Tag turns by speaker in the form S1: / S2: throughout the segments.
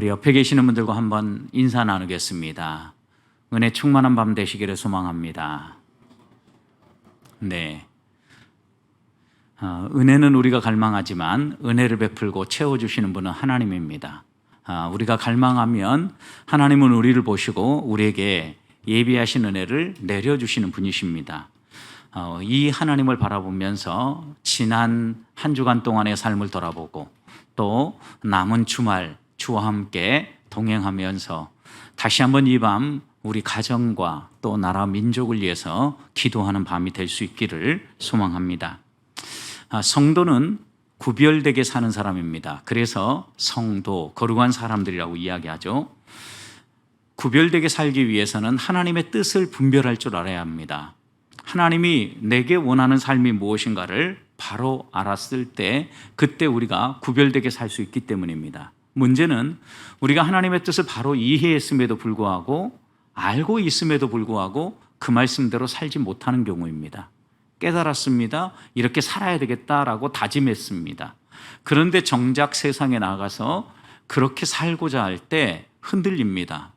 S1: 우리 옆에 계시는 분들과 한번 인사 나누겠습니다. 은혜 충만한 밤 되시기를 소망합니다. 네. 은혜는 우리가 갈망하지만 은혜를 베풀고 채워주시는 분은 하나님입니다. 우리가 갈망하면 하나님은 우리를 보시고 우리에게 예비하신 은혜를 내려주시는 분이십니다. 이 하나님을 바라보면서 지난 한 주간 동안의 삶을 돌아보고 또 남은 주말 주와 함께 동행하면서 다시 한번 이 밤 우리 가정과 또 나라 민족을 위해서 기도하는 밤이 될 수 있기를 소망합니다. 성도는 구별되게 사는 사람입니다. 그래서 성도, 거룩한 사람들이라고 이야기하죠. 구별되게 살기 위해서는 하나님의 뜻을 분별할 줄 알아야 합니다. 하나님이 내게 원하는 삶이 무엇인가를 바로 알았을 때 그때 우리가 구별되게 살 수 있기 때문입니다. 문제는 우리가 하나님의 뜻을 바로 이해했음에도 불구하고 알고 있음에도 불구하고 그 말씀대로 살지 못하는 경우입니다. 깨달았습니다. 이렇게 살아야 되겠다라고 다짐했습니다. 그런데 정작 세상에 나가서 그렇게 살고자 할 때 흔들립니다.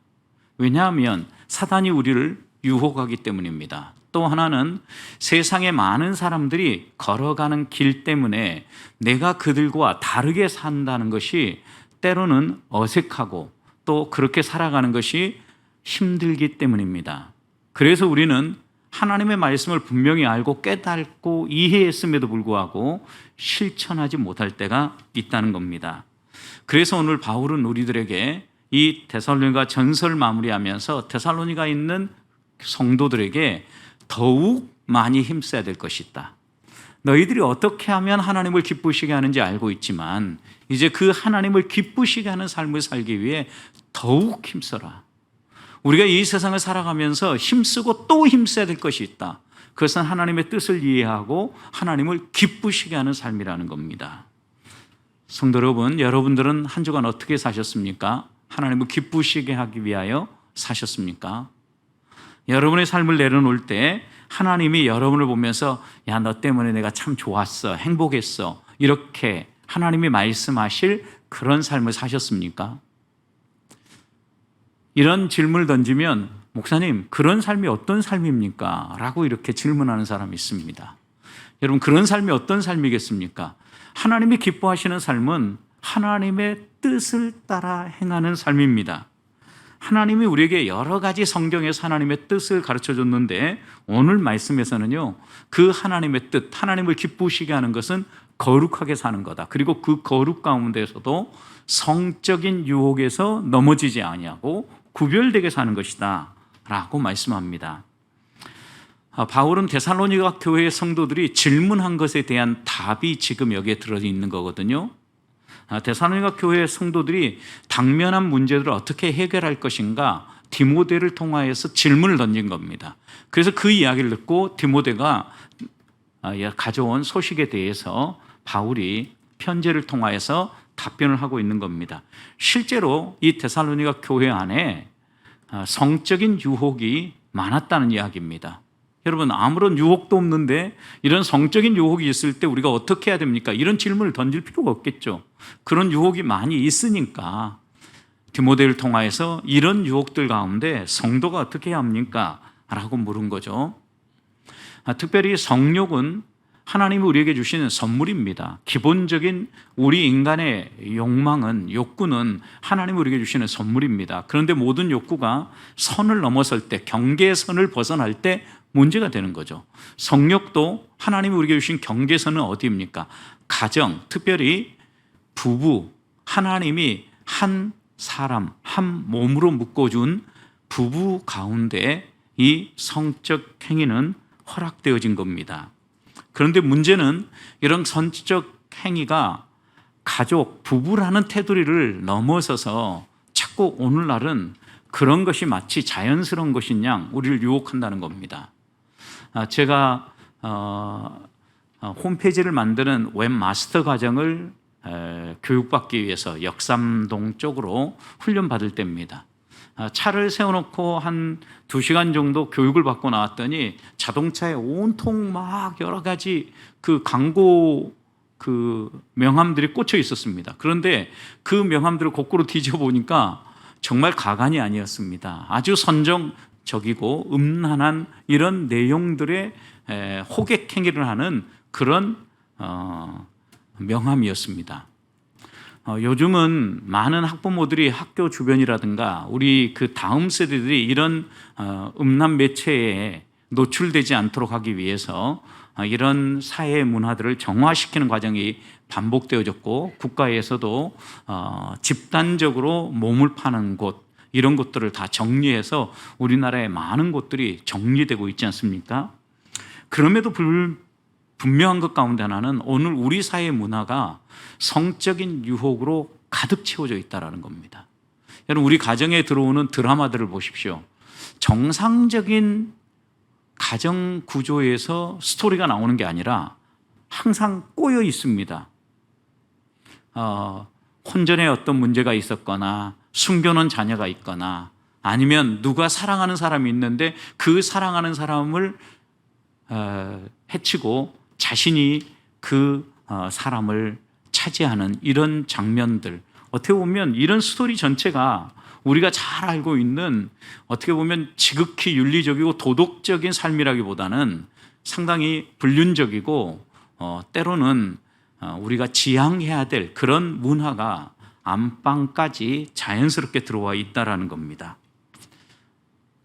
S1: 왜냐하면 사단이 우리를 유혹하기 때문입니다. 또 하나는 세상에 많은 사람들이 걸어가는 길 때문에 내가 그들과 다르게 산다는 것이 때로는 어색하고 또 그렇게 살아가는 것이 힘들기 때문입니다. 그래서 우리는 하나님의 말씀을 분명히 알고 깨닫고 이해했음에도 불구하고 실천하지 못할 때가 있다는 겁니다. 그래서 오늘 바울은 우리들에게 이 데살로니가 전서를 마무리하면서 데살로니가 있는 성도들에게 더욱 많이 힘써야 될 것이다. 너희들이 어떻게 하면 하나님을 기쁘시게 하는지 알고 있지만 이제 그 하나님을 기쁘시게 하는 삶을 살기 위해 더욱 힘써라. 우리가 이 세상을 살아가면서 힘쓰고 또 힘써야 될 것이 있다. 그것은 하나님의 뜻을 이해하고 하나님을 기쁘시게 하는 삶이라는 겁니다. 성도 여러분, 여러분들은 한 주간 어떻게 사셨습니까? 하나님을 기쁘시게 하기 위하여 사셨습니까? 여러분의 삶을 내려놓을 때 하나님이 여러분을 보면서 야, 너 때문에 내가 참 좋았어, 행복했어, 이렇게 하나님이 말씀하실 그런 삶을 사셨습니까? 이런 질문을 던지면 목사님, 그런 삶이 어떤 삶입니까? 라고 이렇게 질문하는 사람이 있습니다. 여러분, 그런 삶이 어떤 삶이겠습니까? 하나님이 기뻐하시는 삶은 하나님의 뜻을 따라 행하는 삶입니다. 하나님이 우리에게 여러 가지 성경에서 하나님의 뜻을 가르쳐줬는데 오늘 말씀에서는요, 그 하나님의 뜻, 하나님을 기쁘시게 하는 것은 거룩하게 사는 거다. 그리고 그 거룩 가운데서도 성적인 유혹에서 넘어지지 아니하고 구별되게 사는 것이다 라고 말씀합니다. 바울은 데살로니가 교회의 성도들이 질문한 것에 대한 답이 지금 여기에 들어있는 거거든요. 데살로니가 교회의 성도들이 당면한 문제들을 어떻게 해결할 것인가 디모데를 통하여서 질문을 던진 겁니다. 그래서 그 이야기를 듣고 디모데가 가져온 소식에 대해서 바울이 편지를 통하여서 답변을 하고 있는 겁니다. 실제로 이 데살로니가 교회 안에 성적인 유혹이 많았다는 이야기입니다. 여러분, 아무런 유혹도 없는데 이런 성적인 유혹이 있을 때 우리가 어떻게 해야 됩니까? 이런 질문을 던질 필요가 없겠죠. 그런 유혹이 많이 있으니까 디모데를 통하여서 이런 유혹들 가운데 성도가 어떻게 해야 합니까? 라고 물은 거죠. 특별히 성욕은 하나님이 우리에게 주시는 선물입니다. 기본적인 우리 인간의 욕구는 하나님이 우리에게 주시는 선물입니다. 그런데 모든 욕구가 선을 넘어설 때, 경계선을 벗어날 때 문제가 되는 거죠. 성욕도 하나님이 우리에게 주신 경계선은 어디입니까? 가정, 특별히 부부, 하나님이 한 사람, 한 몸으로 묶어준 부부 가운데 이 성적 행위는 허락되어진 겁니다. 그런데 문제는 이런 성적 행위가 가족, 부부라는 테두리를 넘어서서 자꾸 오늘날은 그런 것이 마치 자연스러운 것인 양 우리를 유혹한다는 겁니다. 제가 홈페이지를 만드는 웹마스터 과정을 교육받기 위해서 역삼동 쪽으로 훈련받을 때입니다. 차를 세워놓고 한 2시간 정도 교육을 받고 나왔더니 자동차에 온통 막 여러 가지 그 광고 그 명함들이 꽂혀 있었습니다. 그런데 그 명함들을 거꾸로 뒤져 보니까 정말 가관이 아니었습니다. 아주 선정적이고 음란한 이런 내용들의 호객 행위를 하는 그런 명함이었습니다. 요즘은 많은 학부모들이 학교 주변이라든가 우리 그 다음 세대들이 이런 음란 매체에 노출되지 않도록 하기 위해서 이런 사회 문화들을 정화시키는 과정이 반복되어졌고, 국가에서도 집단적으로 몸을 파는 곳, 이런 것들을 다 정리해서 우리나라의 많은 곳들이 정리되고 있지 않습니까? 그럼에도 분명한 것 가운데 하나는 오늘 우리 사회 문화가 성적인 유혹으로 가득 채워져 있다는 겁니다. 여러분, 우리 가정에 들어오는 드라마들을 보십시오. 정상적인 가정 구조에서 스토리가 나오는 게 아니라 항상 꼬여 있습니다. 혼전에 어떤 문제가 있었거나 숨겨놓은 자녀가 있거나 아니면 누가 사랑하는 사람이 있는데 그 사랑하는 사람을 해치고 자신이 그 사람을 차지하는 이런 장면들, 어떻게 보면 이런 스토리 전체가 우리가 잘 알고 있는, 어떻게 보면 지극히 윤리적이고 도덕적인 삶이라기보다는 상당히 불륜적이고 때로는 우리가 지향해야 될 그런 문화가 안방까지 자연스럽게 들어와 있다는 겁니다.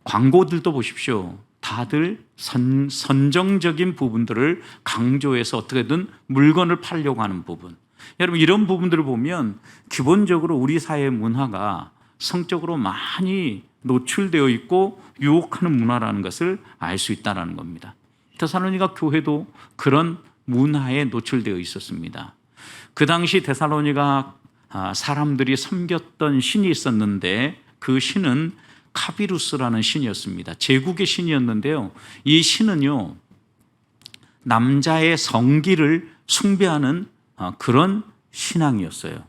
S1: 광고들도 보십시오. 다들 선정적인 부분들을 강조해서 어떻게든 물건을 팔려고 하는 부분. 여러분, 이런 부분들을 보면 기본적으로 우리 사회 문화가 성적으로 많이 노출되어 있고 유혹하는 문화라는 것을 알 수 있다는 겁니다. 데살로니가 교회도 그런 문화에 노출되어 있었습니다. 그 당시 데살로니가 사람들이 섬겼던 신이 있었는데 그 신은 카비루스라는 신이었습니다. 제국의 신이었는데요, 이 신은요 남자의 성기를 숭배하는 그런 신앙이었어요.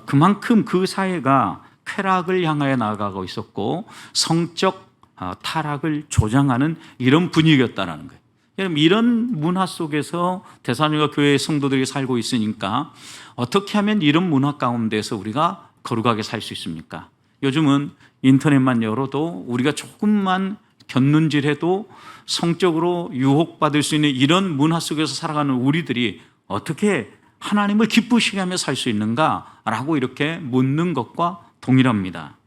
S1: 그만큼 그 사회가 쾌락을 향하여 나아가고 있었고 성적 타락을 조장하는 이런 분위기였다는 거예요. 여러분, 이런 문화 속에서 데살로니가 교회의 성도들이 살고 있으니까 어떻게 하면 이런 문화 가운데서 우리가 거룩하게 살 수 있습니까? 요즘은 인터넷만 열어도 우리가 조금만 곁눈질해도 성적으로 유혹받을 수 있는 이런 문화 속에서 살아가는 우리들이 어떻게 하나님을 기쁘시게 하며 살 수 있는가라고 이렇게 묻는 것과 동일합니다.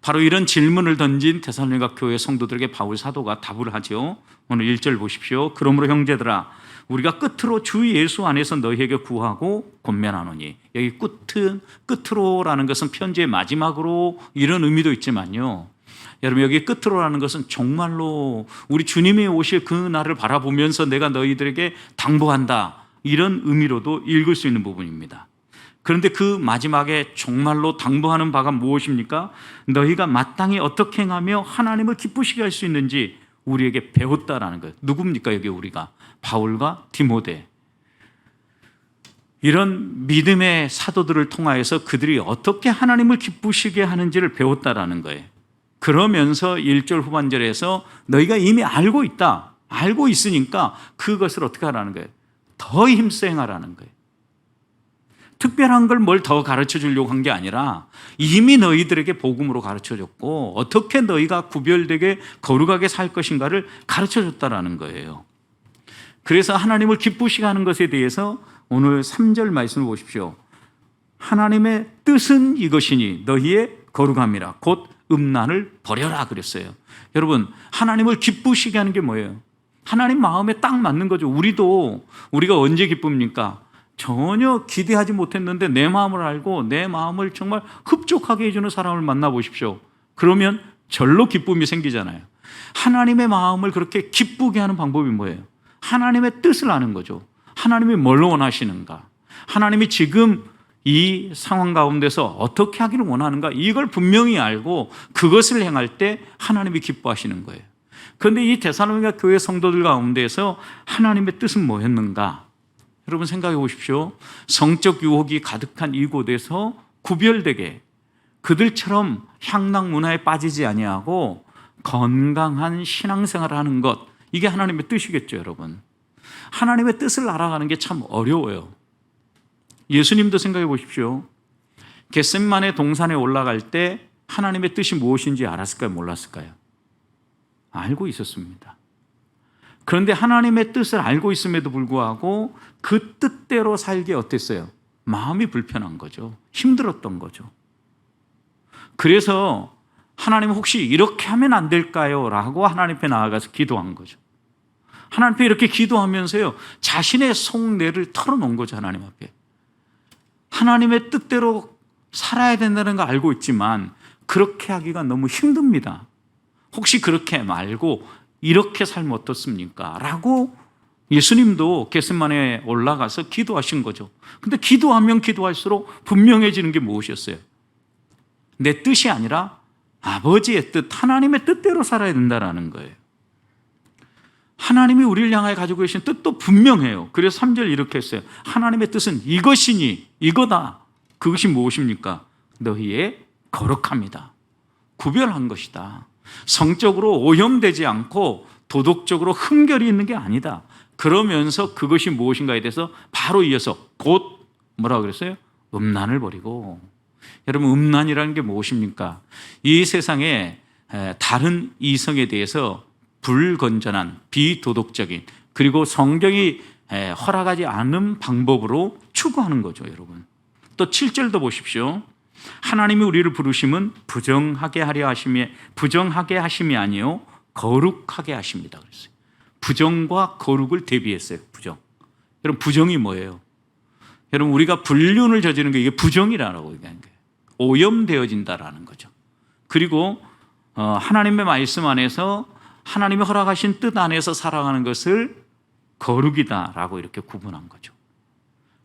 S1: 바로 이런 질문을 던진 데살로니가 교회 성도들에게 바울 사도가 답을 하죠. 오늘 1절 보십시오. 그러므로 형제들아, 우리가 끝으로 주 예수 안에서 너희에게 구하고 권면하노니. 여기 끝으로라는 것은 편지의 마지막으로 이런 의미도 있지만요, 여러분, 여기 끝으로라는 것은 정말로 우리 주님이 오실 그 날을 바라보면서 내가 너희들에게 당부한다, 이런 의미로도 읽을 수 있는 부분입니다. 그런데 그 마지막에 정말로 당부하는 바가 무엇입니까? 너희가 마땅히 어떻게 행하며 하나님을 기쁘시게 할 수 있는지 우리에게 배웠다라는 거예요. 누굽니까? 여기 우리가 바울과 디모데, 이런 믿음의 사도들을 통하여서 그들이 어떻게 하나님을 기쁘시게 하는지를 배웠다라는 거예요. 그러면서 1절 후반절에서 너희가 이미 알고 있다, 알고 있으니까 그것을 어떻게 하라는 거예요? 더 힘써 행하라는 거예요. 특별한 걸 뭘 더 가르쳐 주려고 한 게 아니라 이미 너희들에게 복음으로 가르쳐 줬고 어떻게 너희가 구별되게 거룩하게 살 것인가를 가르쳐 줬다라는 거예요. 그래서 하나님을 기쁘시게 하는 것에 대해서 오늘 3절 말씀을 보십시오. 하나님의 뜻은 이것이니 너희의 거룩함이라 곧 음란을 버려라 그랬어요. 여러분, 하나님을 기쁘시게 하는 게 뭐예요? 하나님 마음에 딱 맞는 거죠. 우리가 언제 기쁩니까? 전혀 기대하지 못했는데 내 마음을 알고 내 마음을 정말 흡족하게 해주는 사람을 만나보십시오. 그러면 절로 기쁨이 생기잖아요. 하나님의 마음을 그렇게 기쁘게 하는 방법이 뭐예요? 하나님의 뜻을 아는 거죠. 하나님이 뭘 원하시는가? 하나님이 지금 이 상황 가운데서 어떻게 하기를 원하는가? 이걸 분명히 알고 그것을 행할 때 하나님이 기뻐하시는 거예요. 그런데 이 데살로니가 교회 성도들 가운데서 하나님의 뜻은 뭐였는가? 여러분 생각해 보십시오. 성적 유혹이 가득한 이곳에서 구별되게 그들처럼 향락 문화에 빠지지 아니하고 건강한 신앙생활을 하는 것, 이게 하나님의 뜻이겠죠, 여러분. 하나님의 뜻을 알아가는 게 참 어려워요. 예수님도 생각해 보십시오. 겟세마네 동산에 올라갈 때 하나님의 뜻이 무엇인지 알았을까요? 몰랐을까요? 알고 있었습니다. 그런데 하나님의 뜻을 알고 있음에도 불구하고 그 뜻대로 살기 어땠어요? 마음이 불편한 거죠. 힘들었던 거죠. 그래서 하나님 혹시 이렇게 하면 안 될까요? 라고 하나님 앞에 나아가서 기도한 거죠. 하나님 앞에 이렇게 기도하면서요, 자신의 속내를 털어놓은 거죠. 하나님 앞에. 하나님의 뜻대로 살아야 된다는 걸 알고 있지만 그렇게 하기가 너무 힘듭니다. 혹시 그렇게 말고 이렇게 살면 어떻습니까? 라고 예수님도 겟세마네에 올라가서 기도하신 거죠. 근데 기도하면 기도할수록 분명해지는 게 무엇이었어요? 내 뜻이 아니라 아버지의 뜻, 하나님의 뜻대로 살아야 된다는 거예요. 하나님이 우리를 향하여 가지고 계신 뜻도 분명해요. 그래서 3절 이렇게 했어요. 하나님의 뜻은 이것이니, 이거다. 그것이 무엇입니까? 너희의 거룩합니다. 구별한 것이다. 성적으로 오염되지 않고 도덕적으로 흠결이 있는 게 아니다. 그러면서 그것이 무엇인가에 대해서 바로 이어서 곧 뭐라고 그랬어요? 음란을 버리고. 여러분, 음란이라는 게 무엇입니까? 이 세상에 다른 이성에 대해서 불건전한, 비도덕적인, 그리고 성경이 허락하지 않은 방법으로 추구하는 거죠, 여러분. 또 7절도 보십시오. 하나님이 우리를 부르심은 부정하게 하려 하심이, 부정하게 하심이 아니요 거룩하게 하십니다. 그랬어요. 부정과 거룩을 대비했어요. 부정. 여러분, 부정이 뭐예요? 여러분, 우리가 불륜을 저지르는 게 이게 부정이라고 얘기하는 거예요. 오염되어진다라는 거죠. 그리고 하나님의 말씀 안에서 하나님이 허락하신 뜻 안에서 살아가는 것을 거룩이다라고 이렇게 구분한 거죠.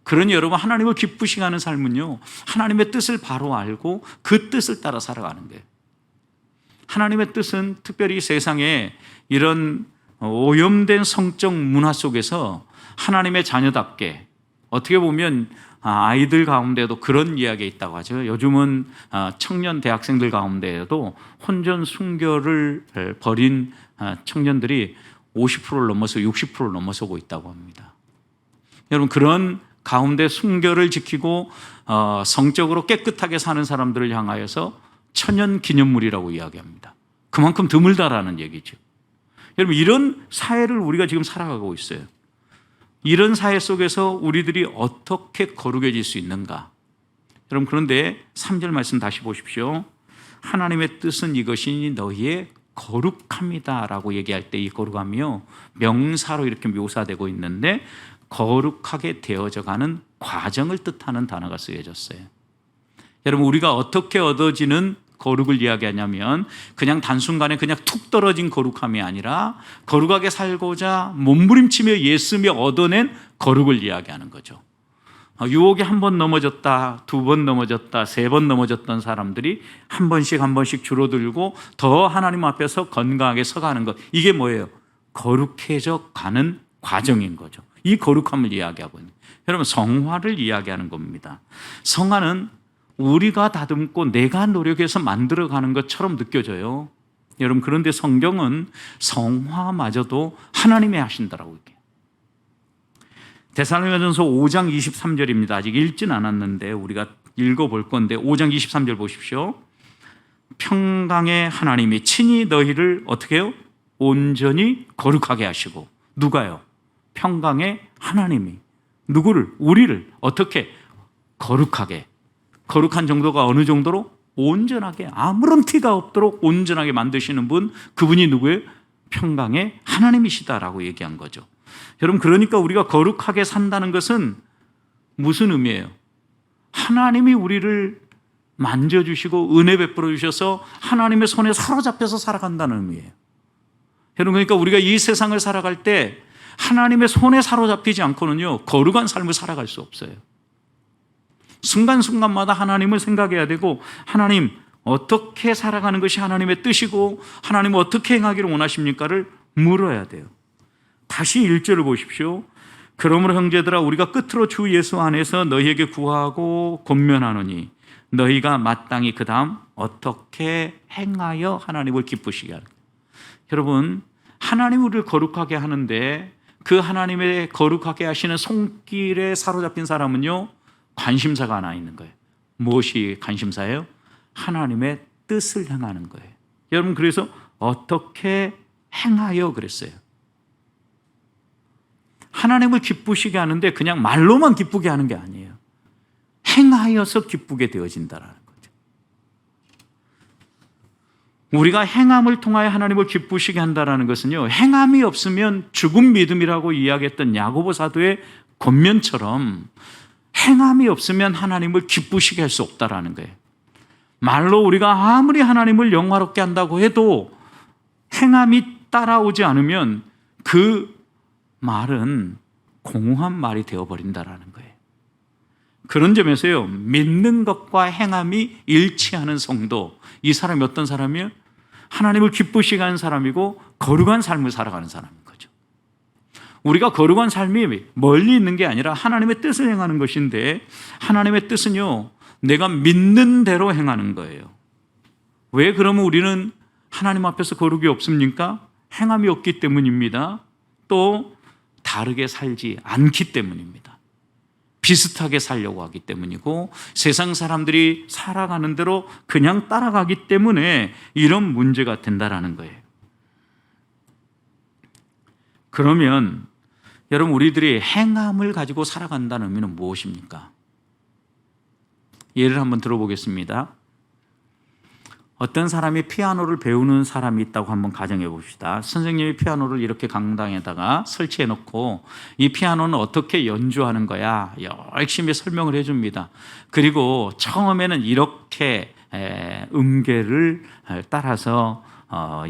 S1: 그러니 여러분, 하나님을 기쁘시게 하는 삶은요, 하나님의 뜻을 바로 알고 그 뜻을 따라 살아가는 거예요. 하나님의 뜻은 특별히 세상에 이런 오염된 성적 문화 속에서 하나님의 자녀답게, 어떻게 보면 아이들 가운데도 그런 이야기가 있다고 하죠. 요즘은 청년 대학생들 가운데에도 혼전 순결을 벌인 청년들이 50%를 넘어서 60%를 넘어서고 있다고 합니다. 여러분, 그런 가운데 순결을 지키고 성적으로 깨끗하게 사는 사람들을 향하여서 천연 기념물이라고 이야기합니다. 그만큼 드물다라는 얘기죠. 여러분, 이런 사회를 우리가 지금 살아가고 있어요. 이런 사회 속에서 우리들이 어떻게 거룩해질 수 있는가? 여러분, 그런데 3절 말씀 다시 보십시오. 하나님의 뜻은 이것이니 너희의 거룩합니다 라고 얘기할 때 이 거룩함이요, 명사로 이렇게 묘사되고 있는데 거룩하게 되어져 가는 과정을 뜻하는 단어가 쓰여졌어요. 여러분, 우리가 어떻게 얻어지는 거룩을 이야기하냐면 그냥 단순간에 그냥 툭 떨어진 거룩함이 아니라 거룩하게 살고자 몸부림치며 애쓰며 얻어낸 거룩을 이야기하는 거죠. 유혹에 한 번 넘어졌다, 두 번 넘어졌다, 세 번 넘어졌던 사람들이 한 번씩 줄어들고 더 하나님 앞에서 건강하게 서가는 것, 이게 뭐예요? 거룩해져 가는 과정인 거죠. 이 거룩함을 이야기하고 있는, 여러분, 성화를 이야기하는 겁니다. 성화는 우리가 다듬고 내가 노력해서 만들어가는 것처럼 느껴져요. 여러분, 그런데 성경은 성화마저도 하나님이 하신다라고 얘기해요. 데살로니가전서 5장 23절입니다. 아직 읽진 않았는데 우리가 읽어볼 건데 5장 23절 보십시오. 평강의 하나님이 친히 너희를 어떻게 해요? 온전히 거룩하게 하시고. 누가요? 평강의 하나님이 누구를? 우리를 어떻게? 거룩하게. 거룩한 정도가 어느 정도로? 온전하게, 아무런 티가 없도록 온전하게 만드시는 분, 그분이 누구예요? 평강의 하나님이시다라고 얘기한 거죠. 여러분, 그러니까 우리가 거룩하게 산다는 것은 무슨 의미예요? 하나님이 우리를 만져주시고 은혜 베풀어 주셔서 하나님의 손에 사로잡혀서 살아간다는 의미예요. 여러분, 그러니까 우리가 이 세상을 살아갈 때 하나님의 손에 사로잡히지 않고는요, 거룩한 삶을 살아갈 수 없어요. 순간순간마다 하나님을 생각해야 되고, 하나님 어떻게 살아가는 것이 하나님의 뜻이고 하나님은 어떻게 행하기를 원하십니까를 물어야 돼요. 다시 1절을 보십시오. 그러므로 형제들아, 우리가 끝으로 주 예수 안에서 너희에게 구하고 권면하노니 너희가 마땅히 그 다음 어떻게 행하여 하나님을 기쁘시게 하는가. 여러분, 하나님이 우리를 거룩하게 하는데 그 하나님의 거룩하게 하시는 손길에 사로잡힌 사람은요, 관심사가 하나 있는 거예요. 무엇이 관심사예요? 하나님의 뜻을 행하는 거예요. 여러분, 그래서 어떻게 행하여 그랬어요. 하나님을 기쁘시게 하는데 그냥 말로만 기쁘게 하는 게 아니에요. 행하여서 기쁘게 되어진다라는 거죠. 우리가 행함을 통하여 하나님을 기쁘시게 한다라는 것은요, 행함이 없으면 죽은 믿음이라고 이야기했던 야고보 사도의 권면처럼 행함이 없으면 하나님을 기쁘시게 할 수 없다라는 거예요. 말로 우리가 아무리 하나님을 영화롭게 한다고 해도 행함이 따라오지 않으면 그 말은 공허한 말이 되어버린다라는 거예요. 그런 점에서요, 믿는 것과 행함이 일치하는 성도, 이 사람이 어떤 사람이에요? 하나님을 기쁘시게 하는 사람이고 거룩한 삶을 살아가는 사람인 거죠. 우리가 거룩한 삶이 멀리 있는 게 아니라 하나님의 뜻을 행하는 것인데, 하나님의 뜻은요, 내가 믿는 대로 행하는 거예요. 왜 그러면 우리는 하나님 앞에서 거룩이 없습니까? 행함이 없기 때문입니다. 또 다르게 살지 않기 때문입니다. 비슷하게 살려고 하기 때문이고, 세상 사람들이 살아가는 대로 그냥 따라가기 때문에 이런 문제가 된다라는 거예요. 그러면 여러분, 우리들이 행함을 가지고 살아간다는 의미는 무엇입니까? 예를 한번 들어보겠습니다. 어떤 사람이 피아노를 배우는 사람이 있다고 한번 가정해 봅시다. 선생님이 피아노를 이렇게 강당에다가 설치해 놓고 이 피아노는 어떻게 연주하는 거야 열심히 설명을 해줍니다. 그리고 처음에는 이렇게 음계를 따라서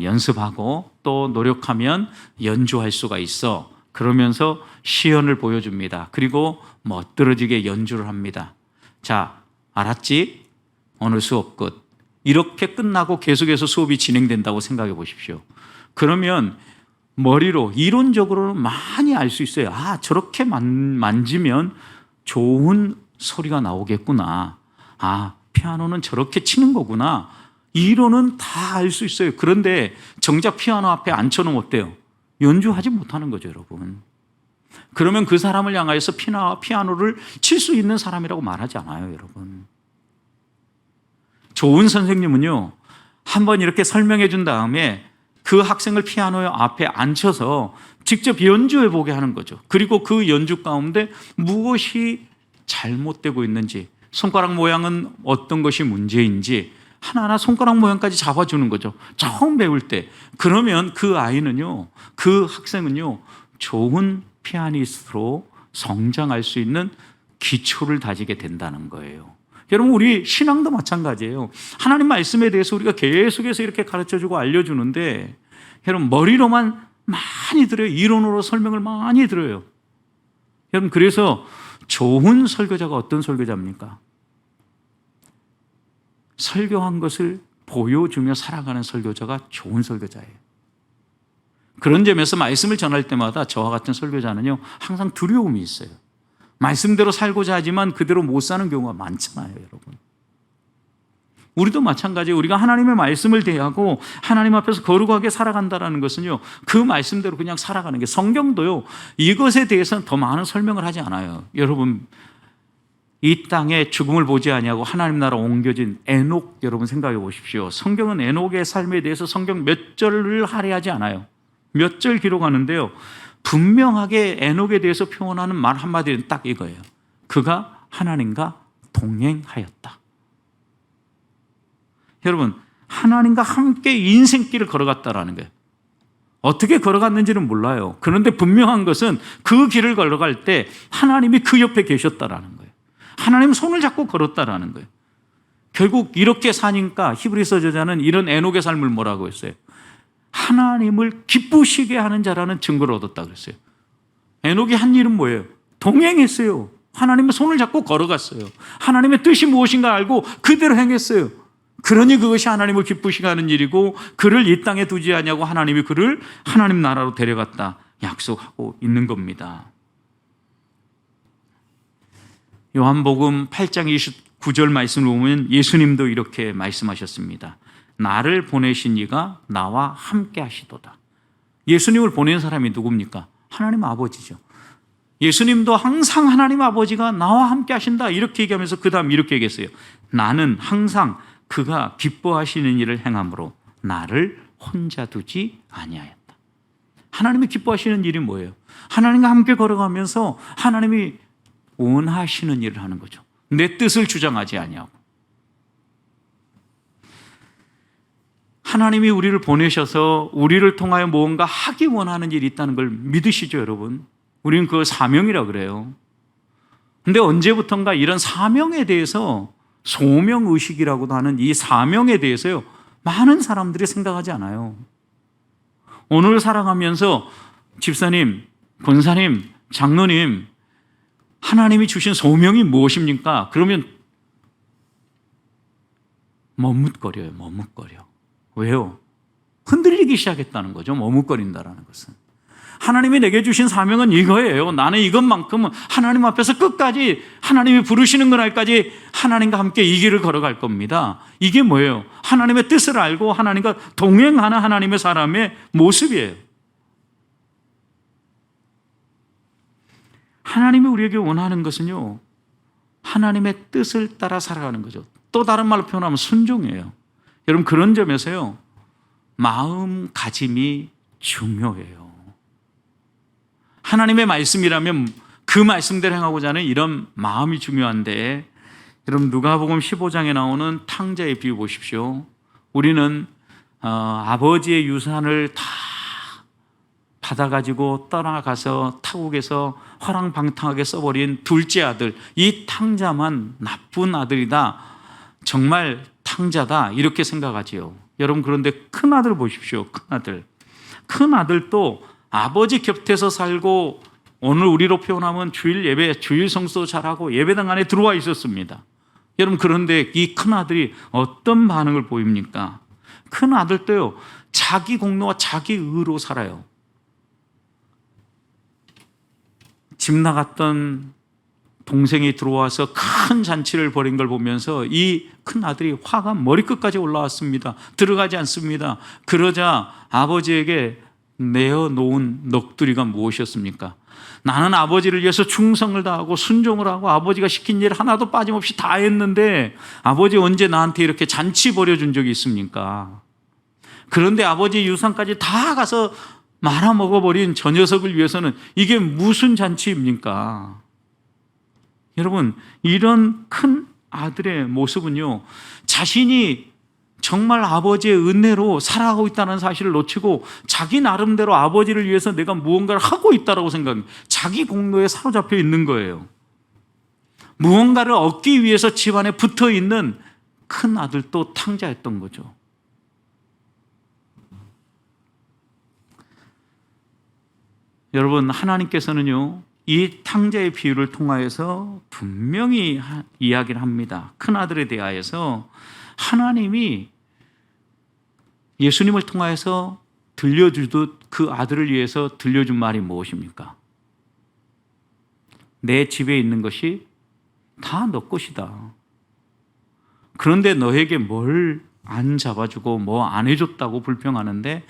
S1: 연습하고 또 노력하면 연주할 수가 있어. 그러면서 시연을 보여줍니다. 그리고 멋들어지게 연주를 합니다. 자, 알았지? 오늘 수업 끝. 이렇게 끝나고 계속해서 수업이 진행된다고 생각해 보십시오. 그러면 머리로 이론적으로는 많이 알 수 있어요. 아, 저렇게 만지면 좋은 소리가 나오겠구나. 아, 피아노는 저렇게 치는 거구나. 이론은 다 알 수 있어요. 그런데 정작 피아노 앞에 앉혀놓으면 어때요? 연주하지 못하는 거죠, 여러분. 그러면 그 사람을 향하여서 피아노를 칠 수 있는 사람이라고 말하지 않아요, 여러분. 좋은 선생님은요, 한번 이렇게 설명해 준 다음에 그 학생을 피아노 앞에 앉혀서 직접 연주해 보게 하는 거죠. 그리고 그 연주 가운데 무엇이 잘못되고 있는지, 손가락 모양은 어떤 것이 문제인지 하나하나 손가락 모양까지 잡아주는 거죠. 처음 배울 때. 그러면 그 아이는요, 그 학생은요, 좋은 피아니스트로 성장할 수 있는 기초를 다지게 된다는 거예요. 여러분, 우리 신앙도 마찬가지예요. 하나님 말씀에 대해서 우리가 계속해서 이렇게 가르쳐주고 알려주는데, 여러분, 머리로만 많이 들어요. 이론으로 설명을 많이 들어요. 여러분, 그래서 좋은 설교자가 어떤 설교자입니까? 설교한 것을 보여주며 살아가는 설교자가 좋은 설교자예요. 그런 점에서 말씀을 전할 때마다 저와 같은 설교자는요, 항상 두려움이 있어요. 말씀대로 살고자 하지만 그대로 못 사는 경우가 많잖아요, 여러분. 우리도 마찬가지예요. 우리가 하나님의 말씀을 대하고 하나님 앞에서 거룩하게 살아간다는 것은요, 그 말씀대로 그냥 살아가는 게, 성경도요, 이것에 대해서는 더 많은 설명을 하지 않아요. 여러분, 이 땅에 죽음을 보지 아니하고 하나님 나라 옮겨진 에녹, 여러분 생각해 보십시오. 성경은 에녹의 삶에 대해서 성경 몇 절을 할애하지 않아요. 몇 절 기록하는데요, 분명하게 에녹에 대해서 표현하는 말 한마디는 딱 이거예요. 그가 하나님과 동행하였다. 여러분, 하나님과 함께 인생길을 걸어갔다라는 거예요. 어떻게 걸어갔는지는 몰라요. 그런데 분명한 것은 그 길을 걸어갈 때 하나님이 그 옆에 계셨다라는 거예요. 하나님 손을 잡고 걸었다라는 거예요. 결국 이렇게 사니까 히브리서 저자는 이런 에녹의 삶을 뭐라고 했어요? 하나님을 기쁘시게 하는 자라는 증거를 얻었다 그랬어요. 에녹이 한 일은 뭐예요? 동행했어요. 하나님의 손을 잡고 걸어갔어요. 하나님의 뜻이 무엇인가 알고 그대로 행했어요. 그러니 그것이 하나님을 기쁘시게 하는 일이고, 그를 이 땅에 두지 않냐고 하나님이 그를 하나님 나라로 데려갔다 약속하고 있는 겁니다. 요한복음 8장 29절 말씀을 보면 예수님도 이렇게 말씀하셨습니다. 나를 보내신 이가 나와 함께 하시도다. 예수님을 보낸 사람이 누굽니까? 하나님 아버지죠. 예수님도 항상 하나님 아버지가 나와 함께 하신다 이렇게 얘기하면서 그 다음 이렇게 얘기했어요. 나는 항상 그가 기뻐하시는 일을 행함으로 나를 혼자 두지 아니하였다. 하나님이 기뻐하시는 일이 뭐예요? 하나님과 함께 걸어가면서 하나님이 원하시는 일을 하는 거죠. 내 뜻을 주장하지 아니하고. 하나님이 우리를 보내셔서 우리를 통하여 무언가 하기 원하는 일이 있다는 걸 믿으시죠, 여러분? 우리는 그걸 사명이라 그래요. 근데 언제부턴가 이런 사명에 대해서 소명의식이라고도 하는 이 사명에 대해서요, 많은 사람들이 생각하지 않아요. 오늘 살아가면서 집사님, 권사님, 장로님, 하나님이 주신 소명이 무엇입니까? 그러면 머뭇거려요. 머뭇거려. 왜요? 흔들리기 시작했다는 거죠. 머뭇거린다라는 것은. 하나님이 내게 주신 사명은 이거예요. 나는 이것만큼은 하나님 앞에서 끝까지 하나님이 부르시는 그날까지 하나님과 함께 이 길을 걸어갈 겁니다. 이게 뭐예요? 하나님의 뜻을 알고 하나님과 동행하는 하나님의 사람의 모습이에요. 하나님이 우리에게 원하는 것은요, 하나님의 뜻을 따라 살아가는 거죠. 또 다른 말로 표현하면 순종이에요. 여러분, 그런 점에서요, 마음가짐이 중요해요. 하나님의 말씀이라면 그 말씀대로 행하고자 하는 이런 마음이 중요한데, 여러분 누가복음 15장에 나오는 탕자의 비유 보십시오. 우리는 아버지의 유산을 다 받아가지고 떠나가서 타국에서 허랑방탕하게 써버린 둘째 아들, 이 탕자만 나쁜 아들이다, 정말 탕자다, 이렇게 생각하지요. 여러분, 그런데 큰 아들 보십시오. 큰 아들도 아버지 곁에서 살고, 오늘 우리로 표현하면 주일 예배, 주일 성수도 잘하고 예배당 안에 들어와 있었습니다. 여러분, 그런데 이 큰 아들이 어떤 반응을 보입니까? 큰 아들도요, 자기 공로와 자기 의로 살아요. 집 나갔던 동생이 들어와서 큰 잔치를 벌인 걸 보면서 이 큰 아들이 화가 머리끝까지 올라왔습니다. 들어가지 않습니다. 그러자 아버지에게 내어놓은 넋두리가 무엇이었습니까? 나는 아버지를 위해서 충성을 다하고 순종을 하고 아버지가 시킨 일 하나도 빠짐없이 다 했는데 아버지 언제 나한테 이렇게 잔치 벌여준 적이 있습니까? 그런데 아버지 유산까지 다 가서 말아먹어버린 저 녀석을 위해서는 이게 무슨 잔치입니까? 여러분, 이런 큰 아들의 모습은요, 자신이 정말 아버지의 은혜로 살아가고 있다는 사실을 놓치고 자기 나름대로 아버지를 위해서 내가 무언가를 하고 있다고 생각합니다. 자기 공로에 사로잡혀 있는 거예요. 무언가를 얻기 위해서 집안에 붙어 있는 큰 아들도 탕자였던 거죠. 여러분, 하나님께서는요, 이 탕자의 비유를 통하여서 분명히 이야기를 합니다. 큰 아들에 대하여서 하나님이 예수님을 통하여서 들려주듯 그 아들을 위해서 들려준 말이 무엇입니까? 내 집에 있는 것이 다 너 것이다. 그런데 너에게 뭘 안 잡아주고 뭐 안 해줬다고 불평하는데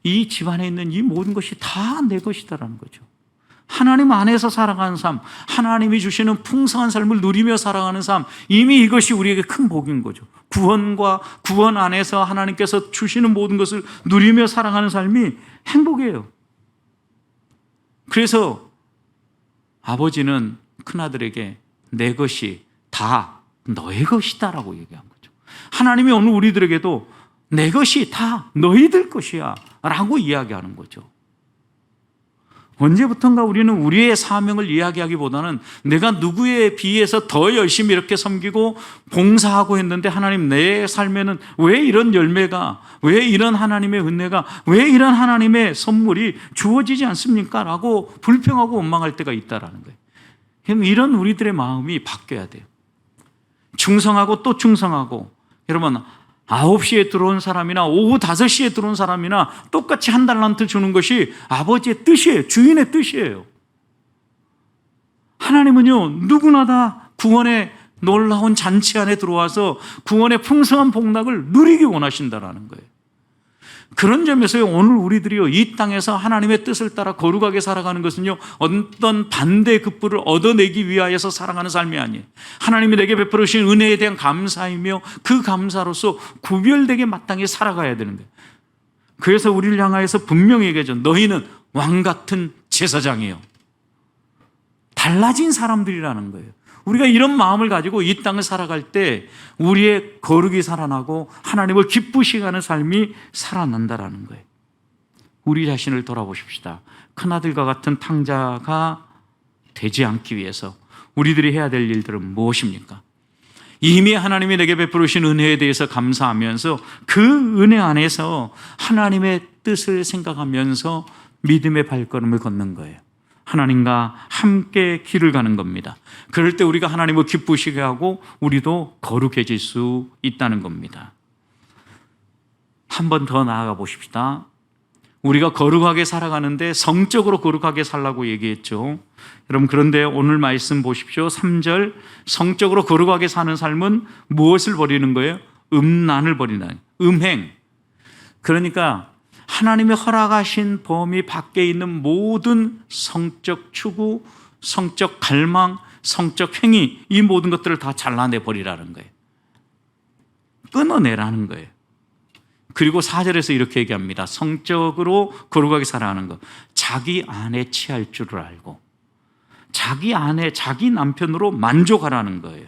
S1: 이 집안에 있는 이 모든 것이 다 내 것이다라는 거죠. 하나님 안에서 살아가는 삶, 하나님이 주시는 풍성한 삶을 누리며 살아가는 삶, 이미 이것이 우리에게 큰 복인 거죠. 구원과 구원 안에서 하나님께서 주시는 모든 것을 누리며 살아가는 삶이 행복이에요. 그래서 아버지는 큰아들에게 내 것이 다 너의 것이다라고 얘기한 거죠. 하나님이 오늘 우리들에게도 내 것이 다 너희들 것이야 라고 이야기하는 거죠. 언제부턴가 우리는 우리의 사명을 이야기하기보다는 내가 누구에 비해서 더 열심히 이렇게 섬기고 봉사하고 했는데 하나님, 내 삶에는 왜 이런 열매가, 왜 이런 하나님의 은혜가, 왜 이런 하나님의 선물이 주어지지 않습니까? 라고 불평하고 원망할 때가 있다라는 거예요. 이런 우리들의 마음이 바뀌어야 돼요. 충성하고 또 충성하고. 여러분, 9시에 들어온 사람이나 오후 5시에 들어온 사람이나 똑같이 한 달란트 주는 것이 아버지의 뜻이에요. 주인의 뜻이에요. 하나님은요, 누구나 다 구원의 놀라운 잔치 안에 들어와서 구원의 풍성한 복락을 누리기 원하신다라는 거예요. 그런 점에서요, 오늘 우리들이요, 이 땅에서 하나님의 뜻을 따라 거룩하게 살아가는 것은요, 어떤 반대급부를 얻어내기 위하여서 살아가는 삶이 아니에요. 하나님이 내게 베풀어 주신 은혜에 대한 감사이며 그 감사로서 구별되게 마땅히 살아가야 되는 거예요. 그래서 우리를 향하여서 분명히 얘기하죠. 너희는 왕 같은 제사장이에요. 달라진 사람들이라는 거예요. 우리가 이런 마음을 가지고 이 땅을 살아갈 때 우리의 거룩이 살아나고 하나님을 기쁘시게 하는 삶이 살아난다라는 거예요. 우리 자신을 돌아보십시다. 큰아들과 같은 탕자가 되지 않기 위해서 우리들이 해야 될 일들은 무엇입니까? 이미 하나님이 내게 베풀으신 은혜에 대해서 감사하면서 그 은혜 안에서 하나님의 뜻을 생각하면서 믿음의 발걸음을 걷는 거예요. 하나님과 함께 길을 가는 겁니다. 그럴 때 우리가 하나님을 기쁘시게 하고 우리도 거룩해질 수 있다는 겁니다. 한 번 더 나아가 보십시다. 우리가 거룩하게 살아가는데 성적으로 거룩하게 살라고 얘기했죠. 여러분, 그런데 오늘 말씀 보십시오. 3절, 성적으로 거룩하게 사는 삶은 무엇을 버리는 거예요? 음란을 버리는, 음행. 그러니까 하나님이 허락하신 범위 밖에 있는 모든 성적 추구, 성적 갈망, 성적 행위, 이 모든 것들을 다 잘라내 버리라는 거예요. 끊어내라는 거예요. 그리고 4절에서 이렇게 얘기합니다. 성적으로 거룩하게 살아가는 것. 자기 아내 취할 줄을 알고 자기 아내, 자기 남편으로 만족하라는 거예요.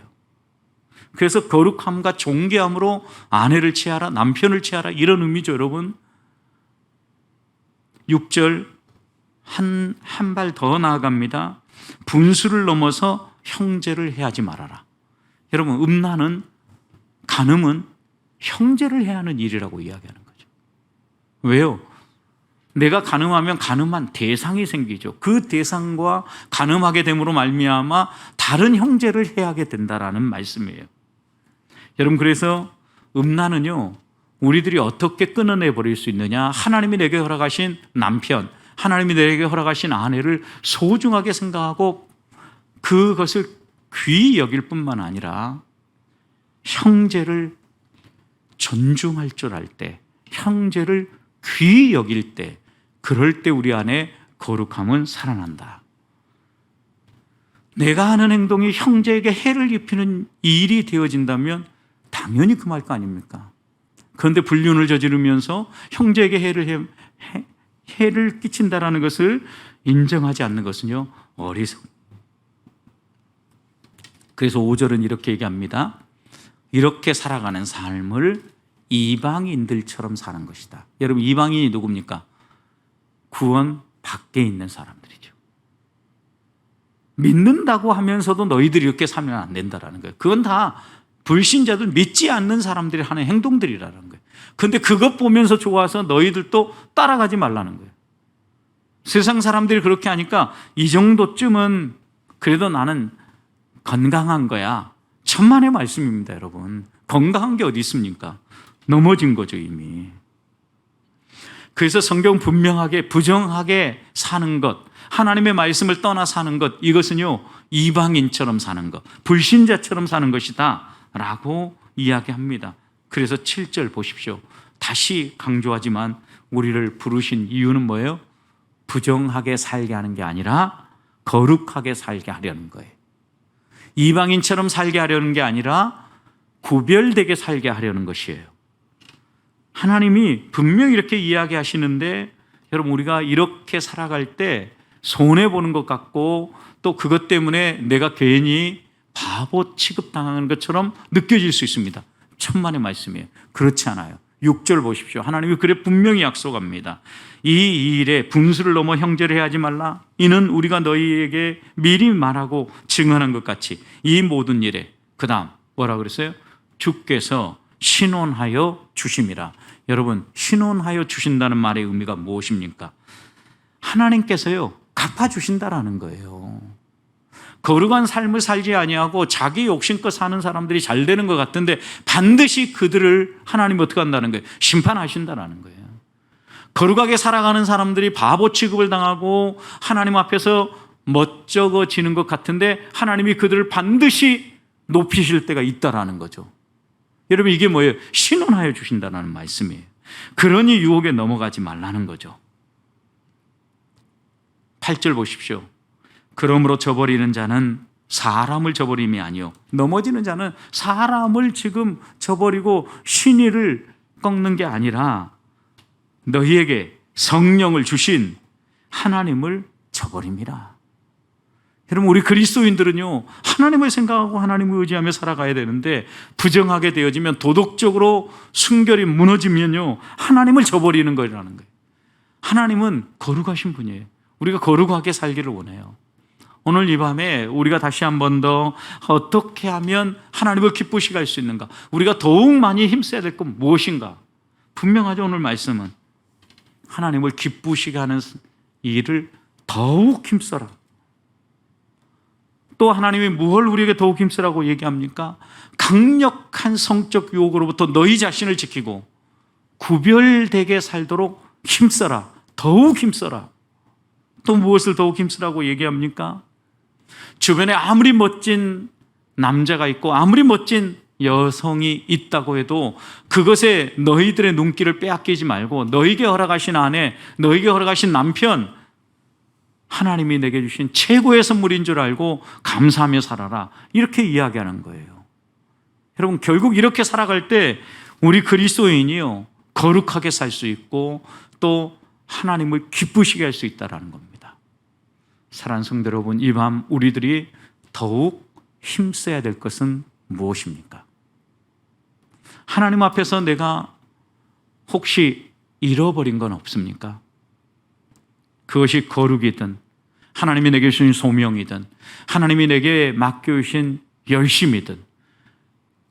S1: 그래서 거룩함과 존귀함으로 아내를 취하라, 남편을 취하라, 이런 의미죠, 여러분. 6절 한 발 더 나아갑니다. 분수를 넘어서 형제를 해하지 말아라. 여러분, 음란은, 간음은 형제를 해야 하는 일이라고 이야기하는 거죠. 왜요? 내가 간음하면 간음한 대상이 생기죠. 그 대상과 간음하게 됨으로 말미암아 다른 형제를 해하게 된다라는 말씀이에요. 여러분, 그래서 음란은요, 우리들이 어떻게 끊어내 버릴 수 있느냐? 하나님이 내게 허락하신 남편, 하나님이 내게 허락하신 아내를 소중하게 생각하고 그것을 귀히 여길 뿐만 아니라 형제를 존중할 줄 알 때, 형제를 귀히 여길 때, 그럴 때 우리 안에 거룩함은 살아난다. 내가 하는 행동이 형제에게 해를 입히는 일이 되어진다면 당연히 금할 거 아닙니까? 그런데 불륜을 저지르면서 형제에게 해를 끼친다라는 것을 인정하지 않는 것은요, 어리석. 그래서 5절은 이렇게 얘기합니다. 이렇게 살아가는 삶을 이방인들처럼 사는 것이다. 여러분, 이방인이 누굽니까? 구원 밖에 있는 사람들이죠. 믿는다고 하면서도 너희들이 이렇게 살면 안 된다라는 거예요. 그건 다 불신자들, 믿지 않는 사람들이 하는 행동들이라는 거예요. 그런데 그것 보면서 좋아서 너희들도 따라가지 말라는 거예요. 세상 사람들이 그렇게 하니까 이 정도쯤은 그래도 나는 건강한 거야. 천만의 말씀입니다, 여러분. 건강한 게 어디 있습니까? 넘어진 거죠, 이미. 그래서 성경 분명하게 부정하게 사는 것, 하나님의 말씀을 떠나 사는 것, 이것은요, 이방인처럼 사는 것, 불신자처럼 사는 것이다 라고 이야기합니다. 그래서 7절 보십시오. 다시 강조하지만 우리를 부르신 이유는 뭐예요? 부정하게 살게 하는 게 아니라 거룩하게 살게 하려는 거예요. 이방인처럼 살게 하려는 게 아니라 구별되게 살게 하려는 것이에요. 하나님이 분명히 이렇게 이야기하시는데, 여러분, 우리가 이렇게 살아갈 때 손해보는 것 같고 또 그것 때문에 내가 괜히 바보 취급당하는 것처럼 느껴질 수 있습니다. 천만의 말씀이에요. 그렇지 않아요. 6절 보십시오. 하나님이 그래 분명히 약속합니다. 이 일에 분수를 넘어 형제를 해하지 말라. 이는 우리가 너희에게 미리 말하고 증언한 것 같이 이 모든 일에, 그 다음 뭐라 그랬어요? 주께서 신원하여 주심이라. 여러분, 신원하여 주신다는 말의 의미가 무엇입니까? 하나님께서요, 갚아주신다라는 거예요. 거룩한 삶을 살지 아니하고 자기 욕심껏 사는 사람들이 잘 되는 것 같은데 반드시 그들을 하나님이 어떻게 한다는 거예요? 심판하신다라는 거예요. 거룩하게 살아가는 사람들이 바보 취급을 당하고 하나님 앞에서 멋쩍어지는 것 같은데 하나님이 그들을 반드시 높이실 때가 있다라는 거죠. 여러분, 이게 뭐예요? 신원하여 주신다는 말씀이에요. 그러니 유혹에 넘어가지 말라는 거죠. 8절 보십시오. 그러므로 저버리는 자는 사람을 저버림이 아니요 넘어지는 자는 사람을 지금 저버리고 신의를 꺾는 게 아니라 너희에게 성령을 주신 하나님을 저버립니다. 여러분, 우리 그리스도인들은요, 하나님을 생각하고 하나님을 의지하며 살아가야 되는데 부정하게 되어지면, 도덕적으로 순결이 무너지면요, 하나님을 저버리는 거라는 거예요. 하나님은 거룩하신 분이에요. 우리가 거룩하게 살기를 원해요. 오늘 이 밤에 우리가 다시 한 번 더 어떻게 하면 하나님을 기쁘시게 할 수 있는가, 우리가 더욱 많이 힘써야 될 건 무엇인가. 분명하죠. 오늘 말씀은 하나님을 기쁘시게 하는 일을 더욱 힘써라. 또 하나님이 무엇을 우리에게 더욱 힘쓰라고 얘기합니까? 강력한 성적 유혹으로부터 너희 자신을 지키고 구별되게 살도록 힘써라. 더욱 힘써라. 또 무엇을 더욱 힘쓰라고 얘기합니까? 주변에 아무리 멋진 남자가 있고 아무리 멋진 여성이 있다고 해도 그것에 너희들의 눈길을 빼앗기지 말고 너희에게 허락하신 아내, 너희에게 허락하신 남편, 하나님이 내게 주신 최고의 선물인 줄 알고 감사하며 살아라. 이렇게 이야기하는 거예요. 여러분, 결국 이렇게 살아갈 때 우리 그리스도인이요, 거룩하게 살 수 있고 또 하나님을 기쁘시게 할 수 있다는 겁니다. 사랑하는 성도 여러분, 이 밤 우리들이 더욱 힘써야 될 것은 무엇입니까? 하나님 앞에서 내가 혹시 잃어버린 건 없습니까? 그것이 거룩이든 하나님이 내게 주신 소명이든 하나님이 내게 맡겨주신 열심이든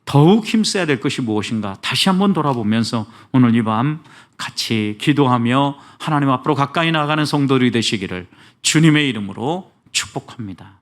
S1: 더욱 힘써야 될 것이 무엇인가 다시 한번 돌아보면서 오늘 이 밤 같이 기도하며 하나님 앞으로 가까이 나아가는 성도들이 되시기를 주님의 이름으로 축복합니다.